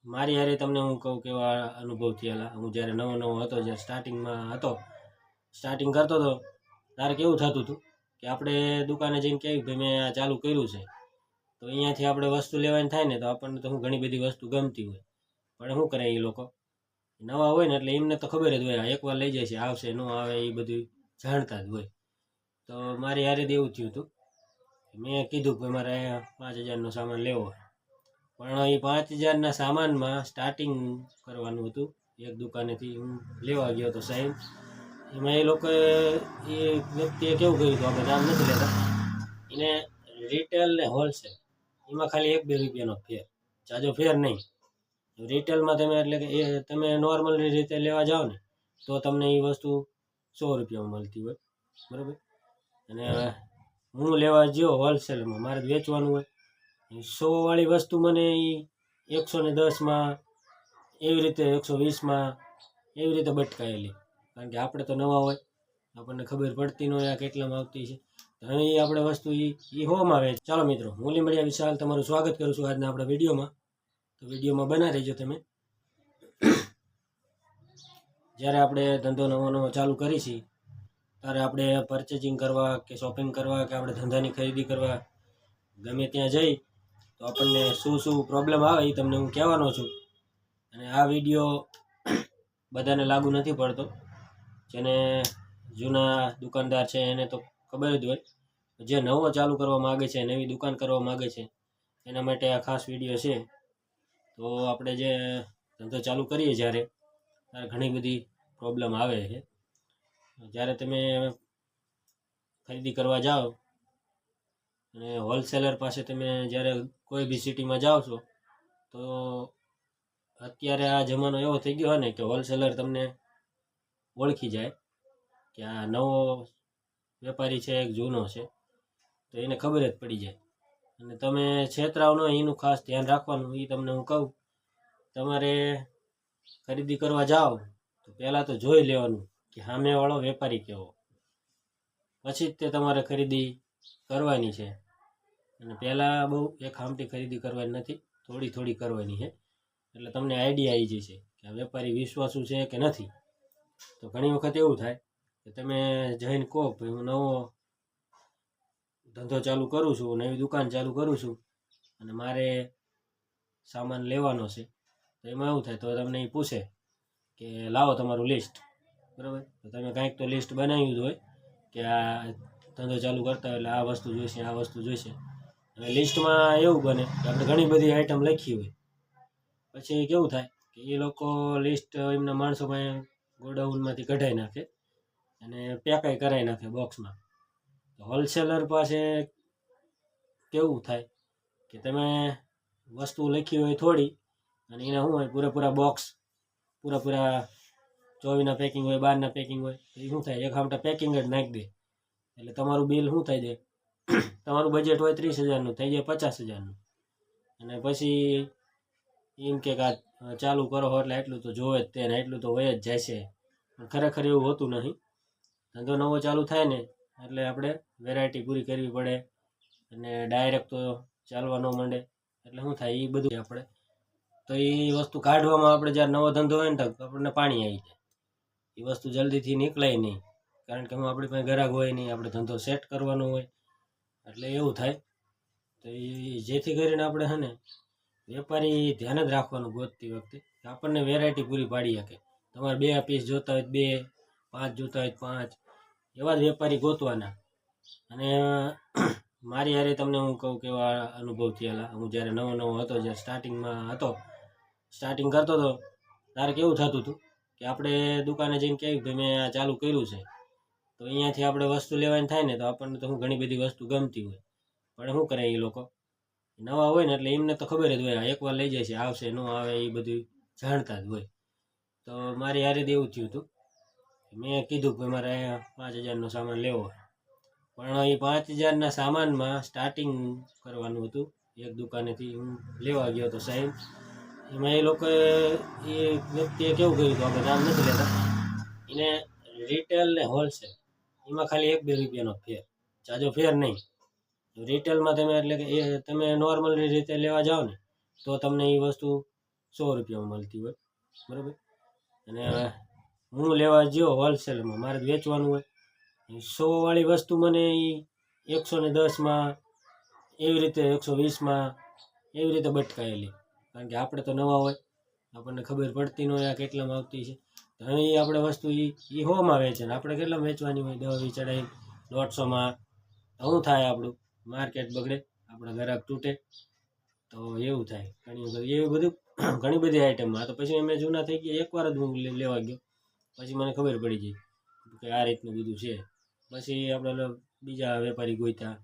મારી હારે તમને હું કહું કેવા અનુભવ થયેલા. હું જ્યારે નવો હતો, જ્યારે સ્ટાર્ટિંગમાં હતો, સ્ટાર્ટિંગ કરતો હતો ત્યારે કેવું થતું હતું કે આપણે દુકાને જઈને કહેવું ભાઈ મેં આ ચાલુ કર્યું છે, તો અહીંયાથી આપણે વસ્તુ લેવાની થાય ને તો આપણને તો હું ઘણી બધી વસ્તુ ગમતી હોય, પણ શું કરે એ લોકો નવા હોય ને એટલે એમને તો ખબર જ હોય, એકવાર લઈ જાય છે, આવશે ન આવે એ બધું જાણતા જ હોય. તો મારી હારે એવું થયું હતું. મેં કીધું કે મારે 5,000નો સામાન લેવો, પણ એ 5,000ના સામાનમાં સ્ટાર્ટિંગ કરવાનું હતું. એક દુકાનેથી હું લેવા ગયો હતો સાહેબ, એમાં એ લોકોએ એ વ્યક્તિએ કેવું કર્યું હતું, આપણે નામ નથી લેતા, એને રિટેલ ને હોલસેલ એમાં ખાલી 1-2 રૂપિયાનો ફેર, જાજો ફેર નહીં. રિટેલમાં તમે એટલે કે એ તમે નોર્મલ રીતે લેવા જાઓ ને તો તમને એ વસ્તુ 100 રૂપિયામાં મળતી હોય, બરાબર. અને હું લેવા ગયો હોલસેલમાં, મારે વેચવાનું હોય, 100 વાળી વસ્તુ મને એ 110માં, એવી રીતે 120માં એવી રીતે બટકાયેલી. કારણ કે આપણે તો નવા હોય, આપણને ખબર પડતી ન હોય આ કેટલામાં આવતી છે. હવે એ આપણે વસ્તુ એ હોમાં આવે. ચાલો મિત્રો, હું લીંબડિયા વિશાલ તમારું સ્વાગત કરું છું આજના આપણા વિડીયોમાં. તો વિડીયોમાં બના રહેજો તમે. જ્યારે આપણે ધંધો નવો ચાલુ કરીશી ત્યારે આપણે પરચેજિંગ કરવા કે શોપિંગ કરવા કે આપણે ધંધાની ખરીદી કરવા ગમે ત્યાં જઈ તો આપણને શું પ્રોબ્લેમ આવે એ તમને હું કહેવાનો છું. અને આ વિડીયો બધાને લાગુ નથી પડતો. જેને જૂના દુકાનદાર છે એને તો ખબર જ હોય, જે નવો ચાલુ કરવા માગે છે, નવી દુકાન કરવા માગે છે, એના માટે આ ખાસ વિડીયો છે. તો આપણે જે ધંધો ચાલુ કરીએ ત્યારે ઘણી બધી પ્રોબ્લેમ આવે છે. જ્યારે તમે ખરીદી કરવા જાઓ અને હોલસેલર પાસે તમે જ્યારે કોઈ બી સિટીમાં જાઓ છો, તો અત્યારે આ જમાનો એવો થઈ ગયો હોય ને કે હોલસેલર તમને ઓળખી જાય કે આ નવો વેપારી છે, એક જૂનો છે, તો એને ખબર જ પડી જાય. અને તમે છેતરાવ ન એનું ખાસ ધ્યાન રાખવાનું. એ તમને હું કહું, તમારે ખરીદી કરવા જાઓ તો પહેલાં તો જોઈ લેવાનું કે સામેવાળો વેપારી કેવો, પછી જ તે તમારે ખરીદી કરવાની છે. અને પહેલાં બહુ એક હામટી ખરીદી કરવાની નથી, થોડી કરવાની છે. એટલે તમને આઈડિયા આવી જશે કે આ વેપારી વિશ્વાસુ છે કે નથી. તો ઘણી વખત એવું થાય કે તમે જઈને કહો ભાઈ હું નવો ધંધો ચાલુ કરું છું, નવી દુકાન ચાલુ કરું છું અને મારે સામાન લેવાનો છે, તો એમાં એવું થાય તો તમને એ પૂછે કે લાવો તમારું લિસ્ટ, બરાબર. તો તમે કાંઈક તો લિસ્ટ બનાવ્યું જ હોય કે આ ધંધો ચાલુ કરતા હોય એટલે આ વસ્તુ જોઈશે, આ વસ્તુ જોઈશે. હવે લિસ્ટમાં એવું બને કે આપણે ઘણી બધી આઈટમ લખી હોય, પછી કેવું થાય કે એ લોકો લિસ્ટ એમના માણસો પાસે ગોડાઉનમાંથી કઢાઈ નાખે અને પેકાઈ કરાવી નાખે બોક્સમાં. હોલસેલર પાસે કેવું થાય કે તમે વસ્તુ લખી હોય થોડી અને એને શું હોય પૂરેપૂરા બોક્સ, પૂરા 24ના પેકિંગ હોય, 12ના પેકિંગ હોય, એ શું થાય એક હામટા પેકિંગ જ નાખી દે. એટલે તમારું બિલ શું થાય દે, તમારું બજેટ હોય 30,000નું થઈ જાય 50,000નું. અને પછી એમ કે આ ચાલુ કરો એટલે એટલું તો જોવે જ તે ને એટલું તો હોય જ જાય છે. ખરેખર એવું હોતું નથી. ધંધો નવો ચાલુ થાય ને એટલે આપણે વેરાયટી પૂરી કરવી પડે અને ડાયરેક્ટ તો ચાલવા ન માંડે. એટલે શું થાય એ બધું આપણે તો એ વસ્તુ કાઢવામાં આપણે જ્યારે નવો ધંધો હોય ને તો આપણને પાણી આવી જાય. એ વસ્તુ જલ્દીથી નીકળાય નહીં, કારણ કે હું આપણી પાસે ગ્રાહક હોય નહીં, આપણે ધંધો સેટ કરવાનો હોય. એટલે એવું થાય. તો એ જેથી કરીને આપણે છે ને વેપારી ધ્યાન જ રાખવાનું ગોતતી વખતે કે આપણને વેરાયટી પૂરી પાડી શકે. તમારે 2 પીસ જોતા હોય 2, 5 જોતા હોય 5, એવા જ વેપારી ગોતવાના. અને મારી હારે તમને હું કહું કેવા અનુભવ થયેલા. હું જ્યારે નવો હતો, જ્યારે સ્ટાર્ટિંગમાં હતો, સ્ટાર્ટિંગ કરતો હતો ત્યારે કેવું થતું હતું કે આપણે દુકાને જઈને કહેવું ભાઈ મેં આ ચાલુ કર્યું છે, તો અહીંયાથી આપણે વસ્તુ લેવાની થાય ને તો આપણને તો હું ઘણી બધી વસ્તુ ગમતી હોય, પણ શું કરે એ લોકો નવા હોય ને એટલે એમને તો ખબર જ હોય, એકવાર લઈ જાય છે, આવશે ન આવે એ બધું જાણતા જ હોય. તો મારી હારે એવું થયું હતું. મેં કીધું કે મારે 5,000નો સામાન લેવો, પણ એ 5,000ના સામાનમાં સ્ટાર્ટિંગ કરવાનું હતું. એક દુકાનેથી હું લેવા ગયો હતો સાહેબ, એમાં એ લોકોએ એ વ્યક્તિએ કેવું કર્યું હતું, આપણે નામ નથી લેતા, એને રિટેલ ને હોલસેલ એમાં ખાલી 1-2 રૂપિયાનો ફેર, જાજો ફેર નહીં. રિટેલમાં તમે એટલે કે એ તમે નોર્મલ રીતે લેવા જાઓ ને તો તમને એ વસ્તુ ₹100 મળતી હોય, બરાબર. અને હું લેવા ગયો હોલસેલમાં, મારે વેચવાનું હોય, 100 વાળી વસ્તુ મને એ 110માં, એવી રીતે 120માં, એવી રીતે બટકાયેલી. કારણ કે આપણે તો નવા હોય, આપણને ખબર પડતી ન હોય આ કેટલામાં આવતી છે. તો હવે આપણે વસ્તુ એ 100માં વેચે ને આપણે કેટલામાં વેચવાની હોય, 10 ચડાવી 150માં. તો શું થાય, આપણું માર્કેટ બગડે, આપણા ગ્રાહક તૂટે. તો એવું થાય ઘણી વખત, એવું બધું ઘણી બધી આઈટમમાં. તો પછી અમે જૂના થઈ ગયા, એકવાર જ હું લેવા ગયો, પછી મને ખબર પડી ગઈ કે આ રીતનું બધું છે. પછી આપણે બીજા વેપારી ગોત્યા,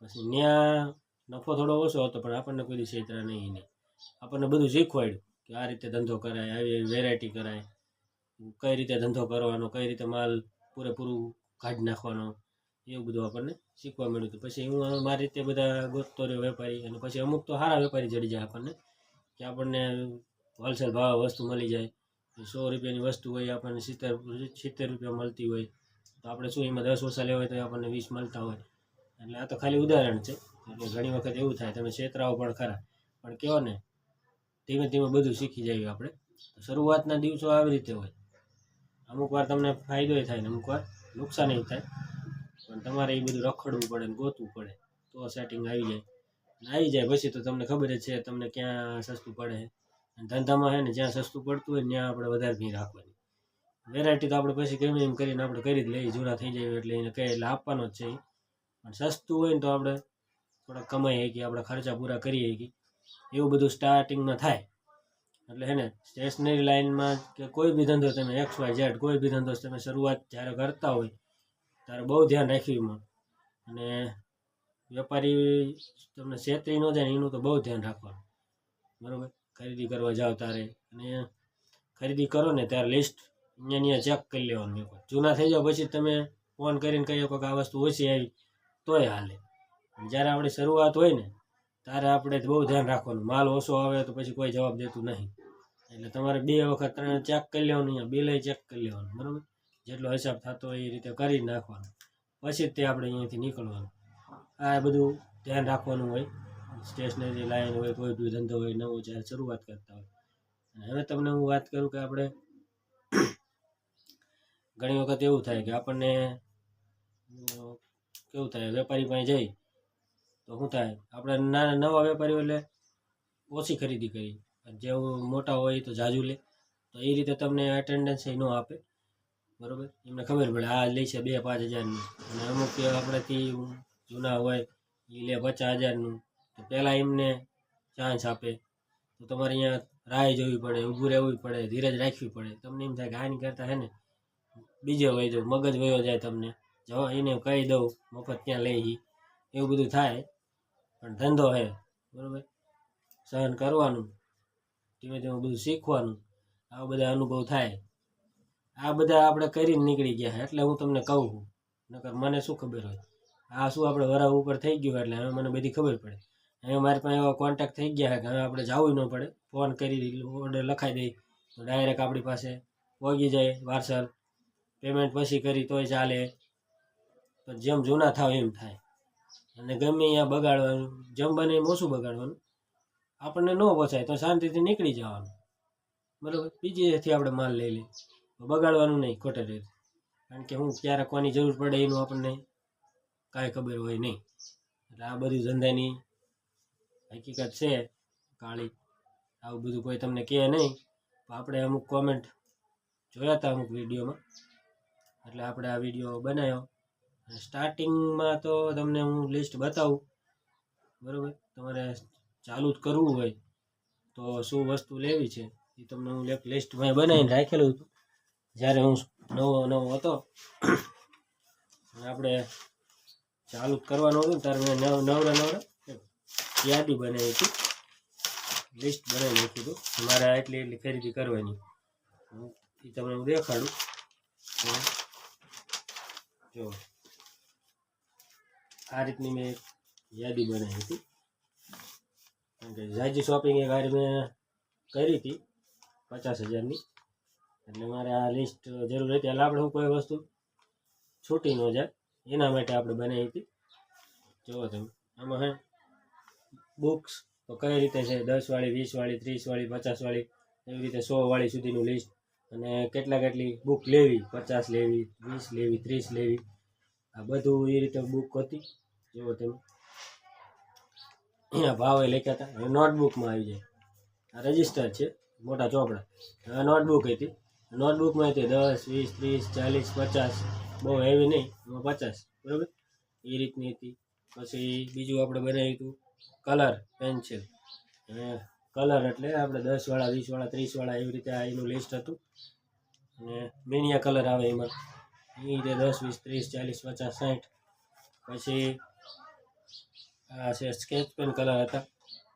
પછી ત્યાં નફો થોડો ઓછો હતો, પણ આપણને કોઈ દી છેતરા નહીં. આપણને બધું શીખવાડ્યું કે આ રીતે ધંધો કરાય, આવી વેરાયટી કરાય, કઈ રીતે ધંધો કરવાનો, કઈ રીતે માલ પૂરેપૂરું કાઢી નાખવાનો, એવું બધું આપણને શીખવા મળ્યું હતું. પછી હું મારી રીતે બધા ગોતતો રહ્યો વેપારી, અને પછી અમુક તો સારા વેપારી જડી જાય આપણને, કે આપણને હોલસેલ ભાવ વસ્તુ મળી જાય. ₹100ની વસ્તુ હોય, આપણને 70 રૂપિયા મળતી હોય, તો આપણે શું એમાં 10 ઓછા લેવા હોય તો આપણને 20 મળતા હોય. એટલે આ તો ખાલી ઉદાહરણ છે. એટલે ઘણી વખત એવું થાય, તમે છેતરાઓ પણ ખરા, પણ કહો ને ધીમે ધીમે બધું શીખી જઈએ આપણે. શરૂઆતના દિવસો આવી રીતે હોય, અમુક વાર તમને ફાયદો થાય ને અમુક વાર નુકસાન થાય, પણ તમારે એ બધું રખડવું પડે ને ગોતવું પડે, તો સેટિંગ આવી જાય પછી તો તમને ખબર જ છે તમને ક્યાં સસ્તું પડે. અને ધંધામાં છે ને, જ્યાં સસ્તું પડતું હોય ને ત્યાં આપણે વધારે ભી રાખવાની. વેરાયટી તો આપણે પછી ગમે એમ કરીને આપણે કરી જ લઈએ, જૂના થઈ જાય એટલે એને કહે એટલે આપવાનો જ છે. પણ સસ્તું હોય ને તો આપણે થોડાક કમાઈએ કે આપણા ખર્ચા પૂરા કરીએ કે, એવું બધું સ્ટાર્ટિંગમાં થાય. એટલે હે ને, સ્ટેશનરી લાઇનમાં કે કોઈ બી ધંધો તમે XYZ કોઈ બી ધંધો તમે શરૂઆત જ્યારે કરતા હોય ત્યારે બહુ ધ્યાન રાખવું. અને વેપારી તમને છેતરી ન જાય એનું તો બહુ ધ્યાન રાખવાનું, બરાબર. ખરીદી કરવા જાઓ ત્યારે, અને ખરીદી કરો ને ત્યારે લિસ્ટ અહીંયા ચેક કરી લેવાનું. જૂના થઈ જાઓ પછી તમે ફોન કરીને કહીએ કે આ વસ્તુ ઓછી આવી તોય હાલે. જ્યારે આપણી શરૂઆત હોય ને ત્યારે આપણે બહુ ધ્યાન રાખવાનું, માલ ઓછો આવે તો પછી કોઈ જવાબ દેતું નહીં. એટલે તમારે 2 વખત 3 ચેક કરી લેવાનું, અહીંયા બિલે ચેક કરી લેવાનું, બરાબર. જેટલો હિસાબ થતો હોય એ રીતે કરી નાખવાનો, પછી તે આપણે અહીંયાથી નીકળવાનું. આ બધું ધ્યાન રાખવાનું હોય. સ્ટેશનરી લાઈન હોય, કોઈ બી ધંધો હોય નવો જ્યારે શરૂઆત કરતા હોય. અને હવે તમને હું વાત કરું કે આપણે ઘણી વખત એવું થાય કે આપણને કેવું થાય, વેપારી પાસે જઈ તો શું થાય, આપણે નાના નવા વેપારીઓ એટલે ઓછી ખરીદી કરી, જેવું મોટા હોય તો જાજુ લે, તો એ રીતે તમને એટેન્ડન્સ ન આપે, બરાબર. એમને ખબર પડે આ લે છે 2-5 હજારની, અને અમુક આપણેથી જૂના હોય એ લે 50,000નું, તો પહેલાં એમને ચાન્સ આપે. તો તમારે અહીંયા રાહ જોવી પડે, ઊભું રહેવું પડે, ધીરજ રાખવી પડે. તમને એમ થાય કે આની કરતાં હે ને બીજે વહી જાવ, મગજ વયો જાય તમને, જો એને કહી દઉં મફત ત્યાં લઈ, એવું બધું થાય. પણ ધંધો હે, બરાબર. સહન કરવાનું, ધીમે ધીમે બધું શીખવાનું, આવા બધા અનુભવ થાય. આ બધા આપણે કરીને નીકળી ગયા એટલે હું તમને કહું છું, નકર મને શું ખબર હોય. આ શું આપણે વરાહ ઉપર થઈ ગયું એટલે હવે મને બધી ખબર પડે. હવે મારી પાસે એવા કોન્ટેક્ટ થઈ ગયા છે કે હવે આપણે જવું ન પડે, ફોન કરી ઓર્ડર લખાઈ દઈ તો ડાયરેક્ટ આપણી પાસે પહોંચી જાય પાર્સલ. પેમેન્ટ પછી કરી તોય ચાલે, તો જેમ જૂના થાવ એમ થાય. અને ગમે અહીંયા બગાડવાનું, જેમ બને એમ ઓછું બગાડવાનું. આપણને ન પોસાય તો શાંતિથી નીકળી જવાનું, બરાબર. બીજેથી આપણે માલ લઈ લઈએ, બગાડવાનું નહીં ખોટે રીતે. કારણ કે હું ક્યારે કોની જરૂર પડે એનું આપણને કાંઈ ખબર હોય નહીં. એટલે આ બધી ધંધાની હકીકત છે કાળી. આવું બધું કોઈ તમને કહે નહીં. આપણે અમુક કોમેન્ટ જોયા હતા અમુક વિડીયોમાં, એટલે આપણે આ વિડીયો બનાવ્યો. સ્ટાર્ટિંગમાં તો તમને હું લિસ્ટ બતાવું, બરાબર. તમારે ચાલુ જ કરવું હોય તો શું વસ્તુ લેવી છે એ તમને હું એક લિસ્ટ મેં બનાવીને રાખેલું હતું જ્યારે હું નવો હતો. આપણે ચાલુ કરવાનું હતું ત્યારે મેં નવરા યાદી બનાવી હતી, લિસ્ટ બનાવી નાખ્યું હતું મારે એટલી ખરીદી કરવાની. એ તમને હું દેખાડું. જો આ રીતની મેં યાદી બનાવી હતી, કારણ કે ઝાજી શોપિંગ એક હારી મેં કરી હતી 50,000ની, એટલે મારે આ લિસ્ટ જરૂર હતી. એટલે આપણે હું કોઈ વસ્તુ છૂટી ન જાય એના માટે આપણે બનાવી હતી. જુઓ તમે, આમાં હે બુક્સ તો કઈ રીતે છે 10 વાળી, 20 વાળી, 30 વાળી, 50 વાળી, એવી રીતે 100 વાળી સુધીનું લિસ્ટ, અને કેટલી બુક લેવી, 50 લેવી, 20 લેવી, 30 લેવી, આ બધું એ રીતે બુક હતી. જુઓ તમે અહીંયા ભાવે લખ્યા હતા. હવે નોટબુકમાં આવી જાય. આ રજિસ્ટર છે, મોટા ચોપડા. હવે નોટબુક હતી. નોટબુકમાં હતી 10, 20, 30, 40, 50, બહુ હેવી નહીં, એમાં 50, બરાબર, એ રીતની હતી. પછી બીજું આપણે બનાવ્યું હતું કલર પેન્સિલ. કલર એટલે આપણે 10 વાળા, 20 વાળા, 30 વાળા, એવી રીતે આ એનું લિસ્ટ હતું. અને મિનિયા કલર આવે એમાં, એ રીતે 10, 20, 30, 40, 50, 60. પછી આ છે સ્કેચ પેન કલર હતા,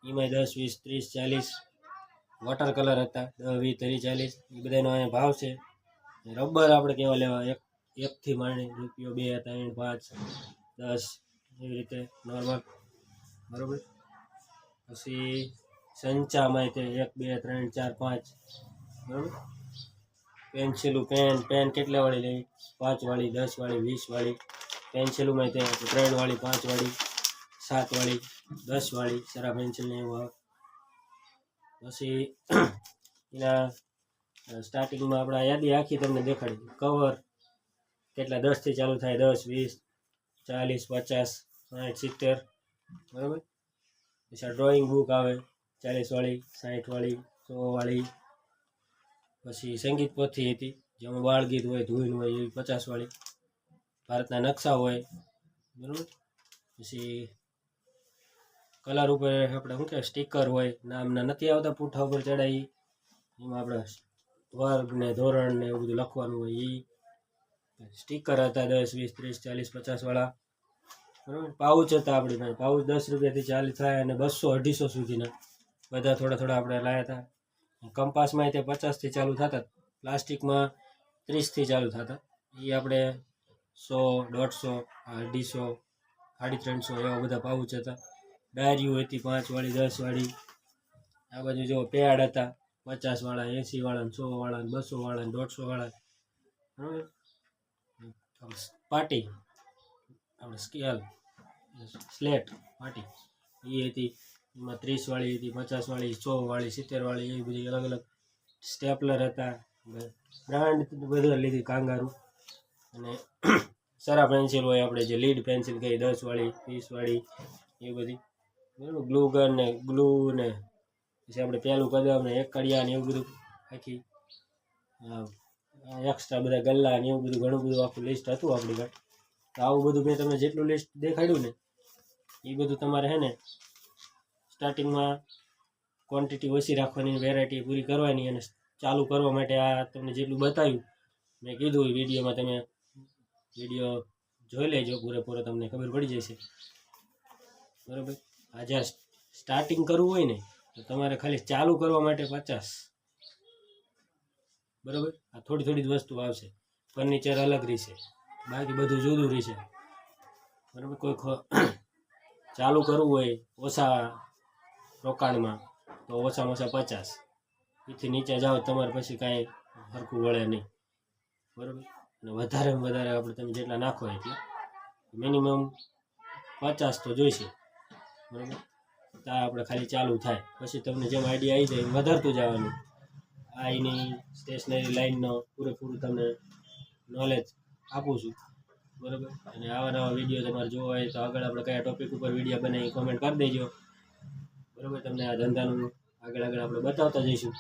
એમાં 10, 20, 30, 40. વોટર કલર હતા 10, 20, 30, 40, એ બધાનો અહીંયા ભાવ છે. રબર આપણે કેવા લેવા, એકથી માંડી રૂપિયો, 2, 3, 5, 10, એવી રીતે નોર્મલ, બરાબર. પછી સંચામાં તે 1, 2, 3, 4, 5, બરાબર. પેન્સિલું, પેન કેટલા વાળી લેવી, 5 વાળી, 10 વાળી, 20 વાળી. પેન્સિલુમાં તે 3 વાળી, 5 વાળી, 7 વાળી, 10 વાળી, સરા પેન્સિલને એવું આવે. પછી એના સ્ટાર્ટિંગમાં આપણે યાદી આખી તમને દેખાડી. કવર કેટલા 10થી ચાલુ થાય, 10, 20, 40, 50, 60, 70, બરાબર. પછી આ ડ્રોઈંગ બુક આવે 40 વાળી, 60 વાળી, 100 વાળી. પછી સંગીત પોથી હતી, જેમાં બાળગીત હોય, ધૂન હોય, એવી 50 વાળી. ભારતના નકશા હોય, બરાબર. પછી કલર ઉપર આપણે શું કહેવાય, સ્ટીકર હોય, નામના નથી આવતા પૂઠા ઉપર ચડાવી, એમાં આપણે વર્ગ ને ધોરણ ને એવું બધું લખવાનું હોય. એ સ્ટીકર હતા 10, 20, 30, 40, 50 વાળા, બરાબર. પાઉચ હતા આપણી પાસે, પાઉચ 10 રૂપિયાથી ચાલુ થાય અને 200, 250 સુધીના બધા થોડા આપણે લાવ્યા હતા. કંપાસમાં તે 50થી ચાલુ થતા, પ્લાસ્ટિકમાં 30થી ચાલુ થતા. એ આપણે 100, 150, 250, 350 એવા બધા પાઉચ હતા. ડાયરીઓ હતી 5 વાળી, 10 વાળી. આ બાજુ જો પેડ હતા 50 વાળા, 80 વાળા, 100 વાળા, 200 વાળા, 150 વાળા, બરાબર. પાટી આપણે સ્કેલ, સ્લેટ પાટી એ હતી. એમાં 30 વાળી હતી, 50 વાળી, 100 વાળી, 70 વાળી, એવી બધી અલગ અલગ. સ્ટેપલર હતા, બ્રાન્ડ બધા લીધી, કાંગારૂ. અને સરા પેન્સિલ હોય આપણે જે લીડ પેન્સિલ કહીએ, 10 વાળી, 20 વાળી, એ બધી, બરાબર. ગ્લુ ગન ને ગ્લુ ને પછી આપણે પેલું કદમ ને એક કડિયા ને એવું બધું, આખી એક્સ્ટ્રા બધા ગલ્લા ને એવું બધું ઘણું બધું આખું લિસ્ટ હતું આપણી પાસે. તો આવું બધું મેં તમને જેટલું લિસ્ટ દેખાડ્યું ને, એ બધું તમારે હે ને સ્ટાર્ટિંગમાં ક્વોન્ટિટી ઓછી રાખવાની, વેરાયટી પૂરી કરવાની, અને ચાલુ કરવા માટે આ તમને જેટલું બતાવ્યું મેં કીધું એ વિડીયોમાં, તમે વિડીયો જોઈ લેજો પૂરેપૂરો, તમને ખબર પડી જશે, બરાબર. આ જ્યારે સ્ટાર્ટિંગ કરવું હોય ને તો તમારે ખાલી ચાલુ કરવા માટે 50, બરાબર. આ થોડી જ વસ્તુ આવશે, ફર્નિચર અલગ રહેશે, બાકી બધું જુદું રહેશે, બરાબર. કોઈ ચાલુ કરવું હોય ઓછા રોકાણમાં તો ઓછામાં ઓછા 50, એથી નીચે જાઓ તમારે પછી કાંઈ સરખું વળે નહીં, બરાબર. અને વધારેમાં વધારે આપણે તમે જેટલા નાખો એટલે મિનિમમ 50 તો જોઈશે, બરાબર. ત્યાં આપણે ખાલી ચાલુ થાય, પછી તમને જેમ આઈડિયા આવી જાય એમ વધારતું જવાનું. આ એની સ્ટેશનરી લાઇનનો પૂરેપૂરું તમને નોલેજ આપું છું, બરાબર. અને આવા નવા વિડીયો તમારે જોવા હોય તો આગળ આપણે કયા ટોપિક ઉપર વિડીયો બનાવી કોમેન્ટ કરી દેજો, બરાબર. તમને આ ધંધાનું આગળ આપણે બતાવતા જઈશું.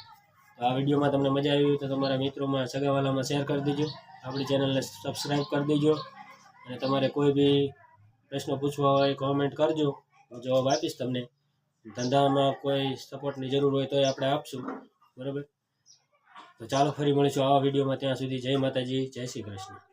તો આ વિડીયોમાં તમને મજા આવી તો તમારા મિત્રોમાં, સગાવાલામાં શેર કરી દેજો. આપણી ચેનલને સબસ્ક્રાઈબ કરી દેજો. અને તમારે કોઈ બી પ્રશ્ન પૂછવા હોય કોમેન્ટ કરજો, જવાબ આપીશ તમને. ધંધામાં કોઈ સપોર્ટની જરૂર હોય તો આપણે આપશું, બરાબર. તો ચાલો ફરી મળીશું આવા વિડીયોમાં. ત્યાં સુધી જય માતાજી, જય શ્રી કૃષ્ણ.